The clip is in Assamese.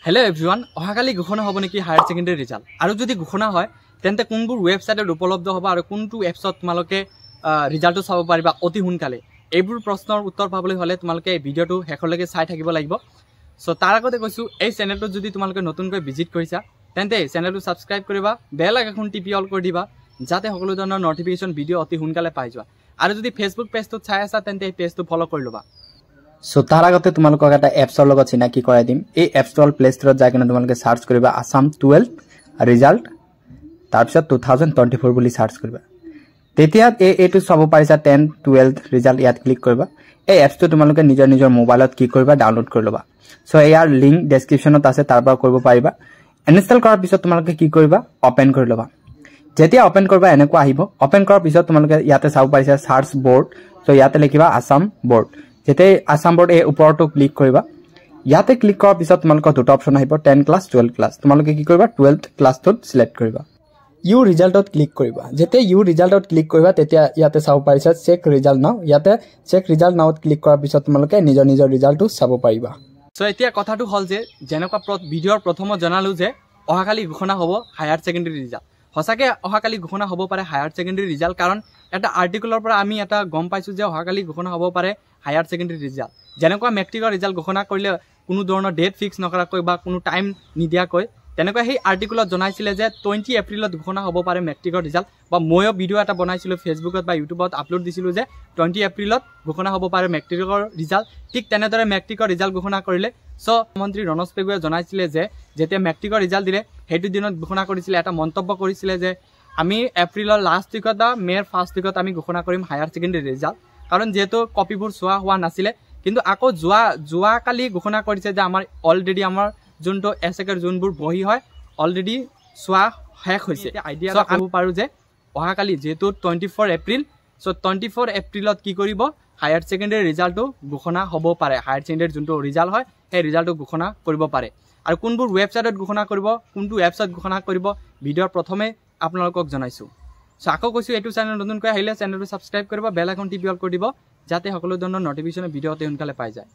हेलो एवरीवन अहाकाली घोषणा हब नेকি हायर सेकेंडरी रिजल्ट और যদি ঘোষণা হয় তেন্তে কোনবোৰ ওয়েবসাইটত উপলব্ধ হ'ব আৰু কোনটো এপছত তোমালোকে ৰিজাল্টটো চাব পাৰিবা অতি সোনকালে এইবোৰ প্ৰশ্নৰ উত্তৰ পাবলৈ হলে তোমালোকে এই ভিডিওটো শেষলৈকে চাই থাকিব লাগিব সো তাৰ আগতে কৈছো এই চেনেলটো যদি তোমালোকে নতুনকৈ ভিজিট কৰিছা তেন্তে চেনেলটো সাবস্ক্ৰাইব কৰিবা বেল আইকন টিপি অল কৰি দিবা যাতে সকলো ধৰণৰ নটিফিকেশন ভিডিও অতি সোনকালে পাই যোৱা আৰু যদি ফেসবুক পেজটো চাই আছা তেন্তে এই পেজটো ফলো কৰি লবা সো তাৰ আগতে তোমালোকক এটা এপসৰ লগত চিনাকি কৰাই দিম এই এপছৰ প্লে ষ্টৰত যাই কিনে তোমালোকে সাৰ্চ কৰিবা আসাম 12 ৰিজাল্ট তাৰপিছত 2024 বুলি সাৰ্চ কৰিবা তেতিয়া এটো চাব পাৰিছা 10 12 ৰিজাল্ট ইয়াত ক্লিক কৰিবা এই এপছটো তোমালোকে নিজৰ মোবাইলত কি কৰিবা ডাউনলোড কৰি লবা সো ইয়াৰ লিংক ডেসক্ৰিপচনত আছে তাৰ পৰা কৰিব পাৰিবা ইনষ্টল কৰাৰ পিছত তোমালোকে কি কৰিবা ওপেন কৰি লবা যেতিয়া ওপেন কৰিবা এনেকুৱা আহিব ওপেন কৰাৰ পিছত তোমালোকে ইয়াতে চাব পাৰিছা সাৰ্চ বোৰ্ড সো ইয়াতে লিখিবা আসাম বোৰ্ড যেতে আসাম বোৰ্ড এই উপৰটো ক্লিক কৰিবা ইয়াতে ক্লিক কৰাৰ পিছত তোমালোকৰ দুটা অপচন আহিব 10 ক্লাস 12 ক্লাস তোমালোকে কি কৰিবা 12th ক্লাসটো সিলেক্ট কৰিবা ইউ ৰিজাল্টত ক্লিক কৰিবা যেতে ইউ ৰিজাল্টত ক্লিক কৰিবা তেতিয়া ইয়াতে চাব পাৰিছা চেক ৰিজাল্ট নাও ইয়াতে চেক ৰিজাল্ট নাওত ক্লিক কৰাৰ পিছত তোমালোকে নিজৰ ৰিজাল্টটো চাব পাৰিবা সো এতিয়া কথাটো হল যে যেনেকুৱা ভিডিওৰ প্ৰথমত জনালো যে অহাকালি ঘোষণা হ'ব হায়াৰ সেকেন্ডাৰী ৰিজাল্ট হসাকে অহাকালি ঘোষণা হ'ব পাৰে হায়াৰ সেকেন্ডাৰী ৰিজাল্ট কাৰণ এটা আৰ্টিকলৰ পৰা আমি এটা গম পাইছো যে অহাকালি ঘোষণা হ'ব পাৰে হায়াৰ সেকেন্ডাৰী ৰিজাল্ট যেনেকুৱা মেট্ৰিকৰ ৰিজাল্ট ঘোষণা কৰিলে কোনো ধৰণৰ ডেট ফিক্স নকৰাকৈ বা কোনো টাইম নিদিয়াকৈ তেনেকুৱা সেই আৰ্টিকলত জনাইছিলে যে 20 এপ্ৰিলত ঘোষণা হ'ব পাৰে মেট্ৰিকৰ ৰিজাল্ট বা ময়ো ভিডিও এটা বনাইছিলো ফেসবুকত বা ইউটিউবত আপলোড দিছিলো যে 20 এপ্ৰিলত ঘোষণা হ'ব পাৰে মেট্ৰিকৰ ৰিজাল্ট ঠিক তেনেদৰে মেট্ৰিকৰ ৰিজাল্ট ঘোষণা কৰিলে সো মন্ত্ৰী ৰনজ পেগুৱে জনাইছিলে যে যেতিয়া মেট্ৰিকৰ ৰিজাল্ট দিলে হেতু দিনত ঘোষণা কৰিছিলে এটা মন্তব্য কৰিছিলে যে আমি এপ্ৰিলৰ লাষ্ট উইকত বা মেৰ ফাৰ্ষ্ট উইকত আমি ঘোষণা কৰিম হায়াৰ সেকেন্ডাৰী ৰিজাল্ট কাৰণ যেহেতু কপিবোৰ সোৱা হোৱা নাছিলে কিন্তু আকৌ জুৱা কালি ঘোষণা কৰিছে যে আমাৰ অলৰেডি আমাৰ যোনটো এসএকৰ যোনবোৰ বহি হয় অলৰেডি সোৱা শেষ হৈছে আইডিয়া কৰিব পাৰো যে অহাকালি যেহেতু 24 এপ্ৰিল সো 24 এপ্ৰিলত কি কৰিব হায়াৰ সেকেন্ডাৰী ৰিজাল্টটো ঘোষণা হ'ব পাৰে হায়াৰ সেকেন্ডাৰী যোনটো ৰিজাল্ট হয় সেই ৰিজাল্টটো ঘোষণা কৰিব পাৰে আৰু কোনবোৰ ওয়েবসাইটত ঘোষণা কৰিব কোনটো এপছত ঘোষণা কৰিব ভিডিওৰ প্ৰথমে আপোনালোকক জনাইছো সো আকৌ কৈছো এটো চেনেল নতুনকৈ আহিলে চেনেলটো সাবস্ক্ৰাইব কৰিব বেল আইকন টিপি অল কৰি দিব যাতে সকলো ধৰণৰ নটিফিকেশন ভিডিওতে সোনকালে পাই যায়